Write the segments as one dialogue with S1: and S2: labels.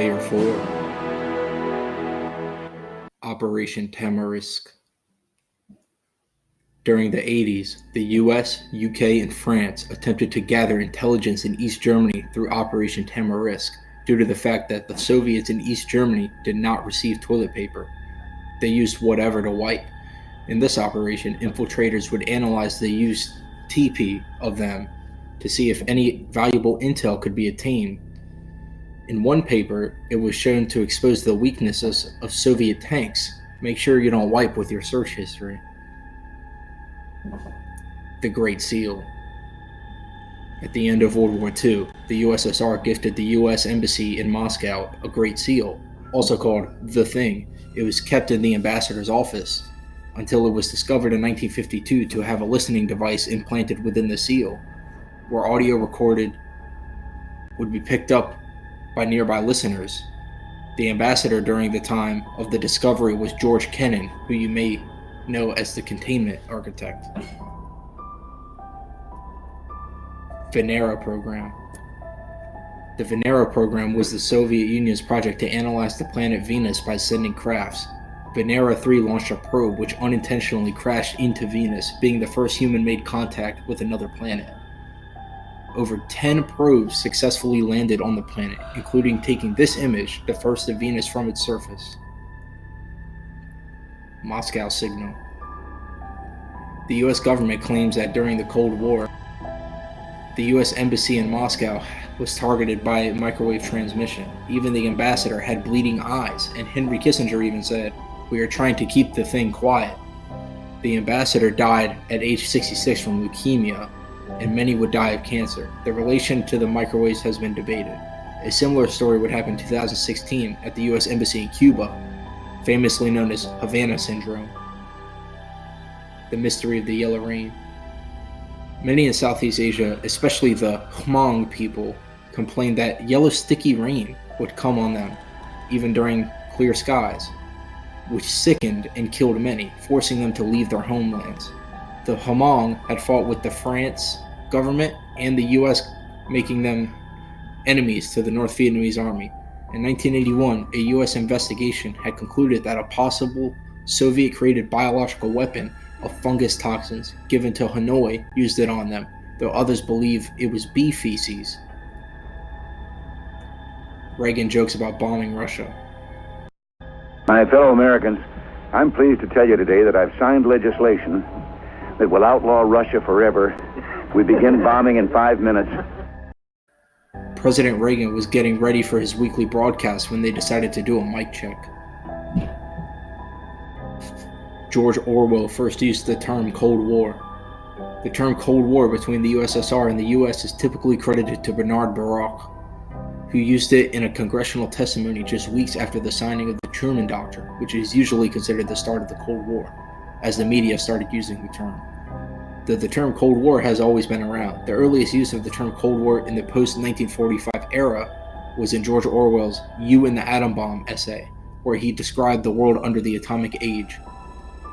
S1: Layer 4. Operation Tamarisk. During the 80s, the US, UK, and France attempted to gather intelligence in East Germany through Operation Tamarisk due to the fact that the Soviets in East Germany did not receive toilet paper. They used whatever to wipe. In this operation, infiltrators would analyze the used TP of them to see if any valuable intel could be obtained. In one paper, it was shown to expose the weaknesses of Soviet tanks. Make sure you don't wipe with your search history. The Great Seal. At the end of World War II, the USSR gifted the US Embassy in Moscow a Great Seal, also called The Thing. It was kept in the ambassador's office until it was discovered in 1952 to have a listening device implanted within the seal, where audio recorded would be picked up by nearby listeners. The ambassador during the time of the discovery was George Kennan, who you may know as the containment architect. Venera Program. The Venera Program was the Soviet Union's project to analyze the planet Venus by sending crafts. Venera 3 launched a probe which unintentionally crashed into Venus, being the first human-made contact with another planet. Over 10 probes successfully landed on the planet, including taking this image, the first of Venus from its surface. Moscow Signal. The US government claims that during the Cold War, the US Embassy in Moscow was targeted by a microwave transmission. Even the ambassador had bleeding eyes, and Henry Kissinger even said, "We are trying to keep the thing quiet." The ambassador died at age 66 from leukemia, and many would die of cancer. The relation to the microwaves has been debated. A similar story would happen in 2016 at the US Embassy in Cuba, famously known as Havana Syndrome. The Mystery of the Yellow Rain. Many in Southeast Asia, especially the Hmong people, complained that yellow sticky rain would come on them, even during clear skies, which sickened and killed many, forcing them to leave their homelands. The Hmong had fought with the France government and the US, making them enemies to the North Vietnamese army. In 1981, a US investigation had concluded that a possible Soviet-created biological weapon of fungus toxins given to Hanoi used it on them, though others believe it was bee feces. Reagan jokes about bombing Russia.
S2: My fellow Americans, I'm pleased to tell you today that I've signed legislation that will outlaw Russia forever. We begin bombing in 5 minutes.
S1: President Reagan was getting ready for his weekly broadcast when they decided to do a mic check. George Orwell first used the term Cold War. The term Cold War between the USSR and the US is typically credited to Bernard Baruch, who used it in a congressional testimony just weeks after the signing of the Truman Doctrine, which is usually considered the start of the Cold War, as the media started using the term. Though the term Cold War has always been around, the earliest use of the term Cold War in the post-1945 era was in George Orwell's You and the Atom Bomb essay, where he described the world under the atomic age.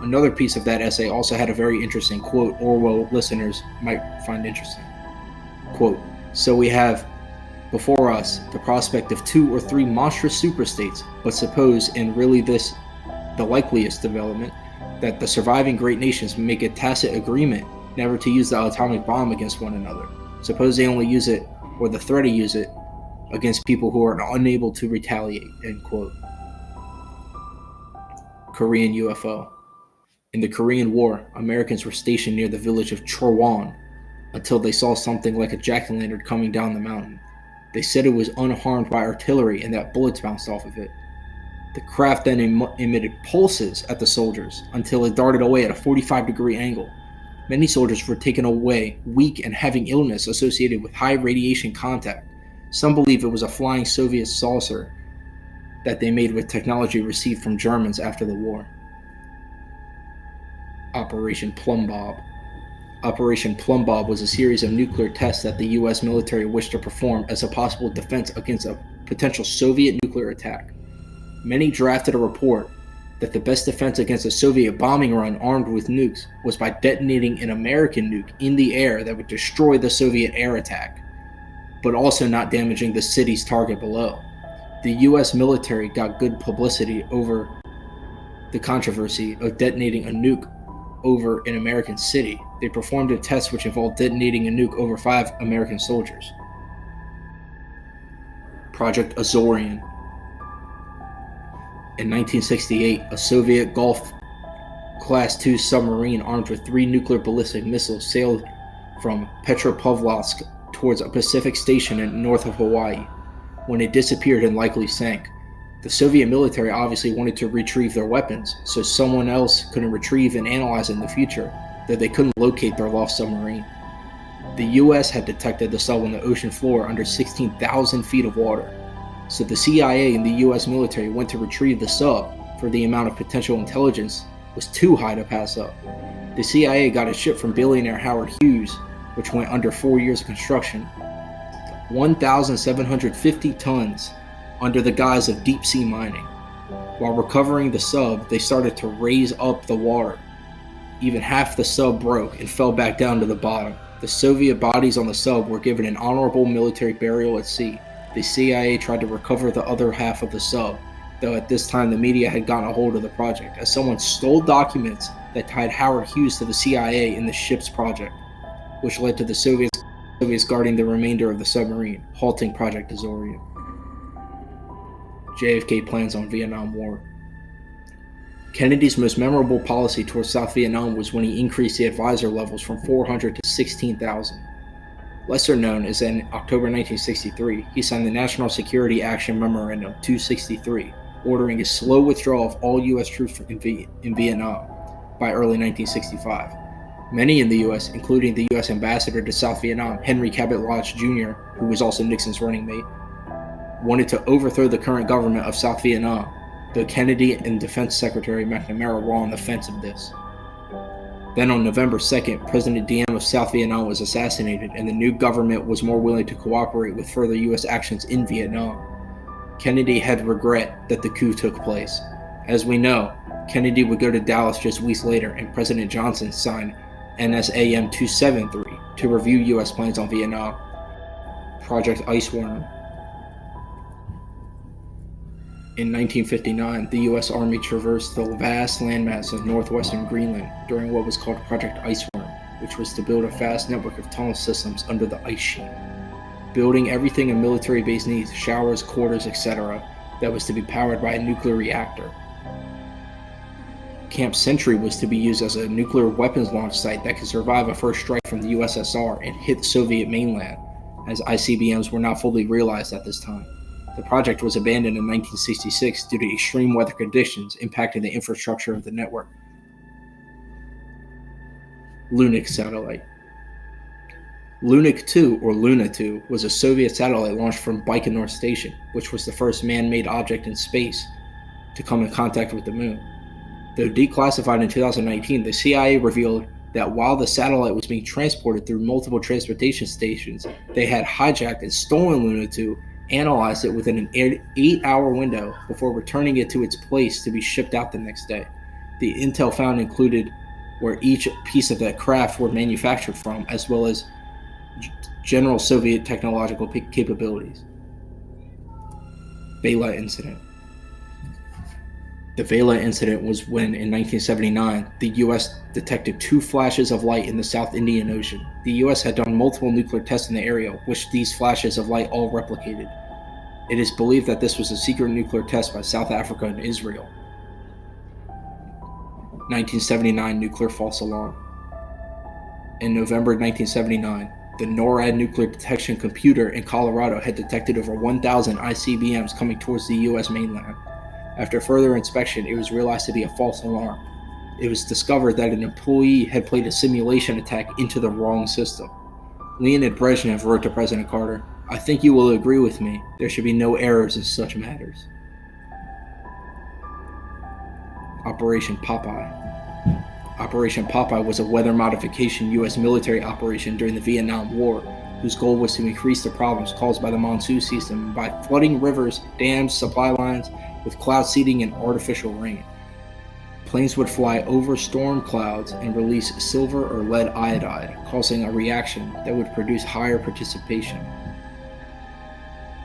S1: Another piece of that essay also had a very interesting quote Orwell listeners might find interesting. Quote, "So we have before us the prospect of 2 or 3 monstrous superstates, but suppose, and really this the likeliest development, that the surviving great nations make a tacit agreement never to use the atomic bomb against one another. Suppose they only use it, or the threat to use it, against people who are unable to retaliate." End quote. Korean UFO. In the Korean War, Americans were stationed near the village of Chorwon until they saw something like a jack-o'-lantern coming down the mountain. They said it was unharmed by artillery and that bullets bounced off of it. The craft then emitted pulses at the soldiers until it darted away at a 45-degree angle. Many soldiers were taken away, weak and having illness associated with high radiation contact. Some believe it was a flying Soviet saucer that they made with technology received from Germans after the war. Operation Plum Bob. Operation Plum Bob was a series of nuclear tests that the US military wished to perform as a possible defense against a potential Soviet nuclear attack. Many drafted a report that the best defense against a Soviet bombing run armed with nukes was by detonating an American nuke in the air that would destroy the Soviet air attack, but also not damaging the city's target below. The US military got good publicity over the controversy of detonating a nuke over an American city. They performed a test which involved detonating a nuke over 5 American soldiers. Project Azorian. In 1968, a Soviet Gulf Class II submarine armed with 3 nuclear ballistic missiles sailed from Petropavlovsk towards a Pacific station north of Hawaii. When it disappeared and likely sank, the Soviet military obviously wanted to retrieve their weapons, so someone else couldn't retrieve and analyze it in the future, though they couldn't locate their lost submarine. The US had detected the sub on the ocean floor under 16,000 feet of water, so the CIA and the US military went to retrieve the sub, for the amount of potential intelligence was too high to pass up. The CIA got a ship from billionaire Howard Hughes, which went under 4 years of construction, 1,750 tons, under the guise of deep-sea mining. While recovering the sub, they started to raise up the water. Even half the sub broke and fell back down to the bottom. The Soviet bodies on the sub were given an honorable military burial at sea. The CIA tried to recover the other half of the sub, though at this time the media had gotten a hold of the project, as someone stole documents that tied Howard Hughes to the CIA in the ship's project, which led to the Soviets guarding the remainder of the submarine, halting Project Azorian. JFK plans on Vietnam War. Kennedy's most memorable policy towards South Vietnam was when he increased the advisor levels from 400 to 16,000. Lesser known is that in October 1963, he signed the National Security Action Memorandum 263, ordering a slow withdrawal of all U.S. troops in Vietnam by early 1965. Many in the U.S., including the U.S. Ambassador to South Vietnam, Henry Cabot Lodge Jr., who was also Nixon's running mate, wanted to overthrow the current government of South Vietnam, though Kennedy and Defense Secretary McNamara were on the fence of this. Then on November 2nd, President Diem of South Vietnam was assassinated, and the new government was more willing to cooperate with further U.S. actions in Vietnam. Kennedy had regret that the coup took place. As we know, Kennedy would go to Dallas just weeks later, and President Johnson signed NSAM 273 to review U.S. plans on Vietnam. Project Iceworm. In 1959, the U.S. Army traversed the vast landmass of northwestern Greenland during what was called Project Iceworm, which was to build a vast network of tunnel systems under the ice sheet, building everything a military base needs, showers, quarters, etc., that was to be powered by a nuclear reactor. Camp Sentry was to be used as a nuclear weapons launch site that could survive a first strike from the USSR and hit the Soviet mainland, as ICBMs were not fully realized at this time. The project was abandoned in 1966 due to extreme weather conditions impacting the infrastructure of the network. Lunik satellite. Lunik 2, or Luna 2, was a Soviet satellite launched from Baikonur Station, which was the first man-made object in space to come in contact with the moon. Though declassified in 2019, the CIA revealed that while the satellite was being transported through multiple transportation stations, they had hijacked and stolen Luna 2, analyzed it within an 8-hour window before returning it to its place to be shipped out the next day. The intel found included where each piece of that craft were manufactured from, as well as general Soviet technological capabilities. Vela Incident. The Vela Incident was when, in 1979, the U.S. detected 2 flashes of light in the South Indian Ocean. The U.S. had done multiple nuclear tests in the area, which these flashes of light all replicated. It is believed that this was a secret nuclear test by South Africa and Israel. 1979 Nuclear False Alarm. In November 1979, the NORAD nuclear detection computer in Colorado had detected over 1,000 ICBMs coming towards the U.S. mainland. After further inspection, it was realized to be a false alarm. It was discovered that an employee had played a simulation attack into the wrong system. Leonid Brezhnev wrote to President Carter, "I think you will agree with me. There should be no errors in such matters." Operation Popeye. Operation Popeye was a weather modification U.S. military operation during the Vietnam War, whose goal was to increase the problems caused by the monsoon season by flooding rivers, dams, supply lines, with cloud seeding and artificial rain. Planes would fly over storm clouds and release silver or lead iodide, causing a reaction that would produce higher precipitation.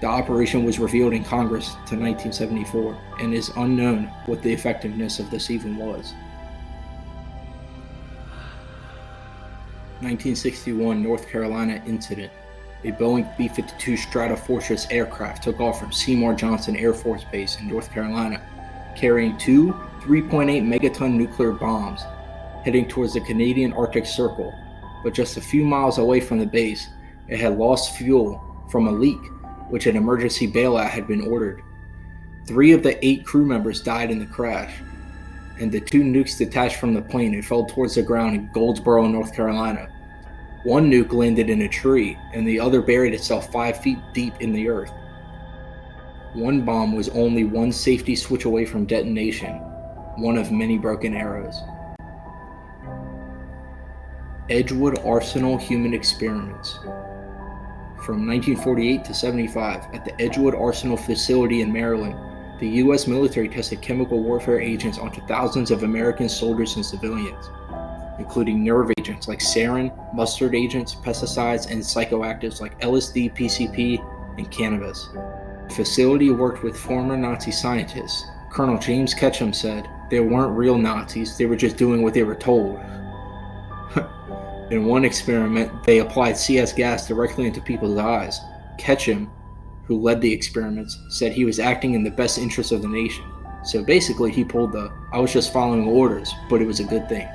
S1: The operation was revealed in Congress to 1974, and it is unknown what the effectiveness of this even was. 1961 North Carolina incident. A Boeing B-52 Stratofortress aircraft took off from Seymour Johnson Air Force Base in North Carolina, carrying two 3.8 megaton nuclear bombs, heading towards the Canadian Arctic Circle. But just a few miles away from the base, it had lost fuel from a leak, which an emergency bailout had been ordered. 3 of the 8 crew members died in the crash, and the 2 nukes detached from the plane and fell towards the ground in Goldsboro, North Carolina. 1 nuke landed in a tree, and the other buried itself 5 feet deep in the earth. 1 bomb was only 1 safety switch away from detonation, one of many broken arrows. Edgewood Arsenal Human Experiments. From 1948 to 75, at the Edgewood Arsenal facility in Maryland, the U.S. military tested chemical warfare agents onto thousands of American soldiers and civilians, including nerve agents like sarin, mustard agents, pesticides, and psychoactives like LSD, PCP, and cannabis. The facility worked with former Nazi scientists. Colonel James Ketchum said, "They weren't real Nazis, they were just doing what they were told." In one experiment, they applied CS gas directly into people's eyes. Ketchum, who led the experiments, said he was acting in the best interest of the nation. So basically he pulled the, "I was just following orders, but it was a good thing."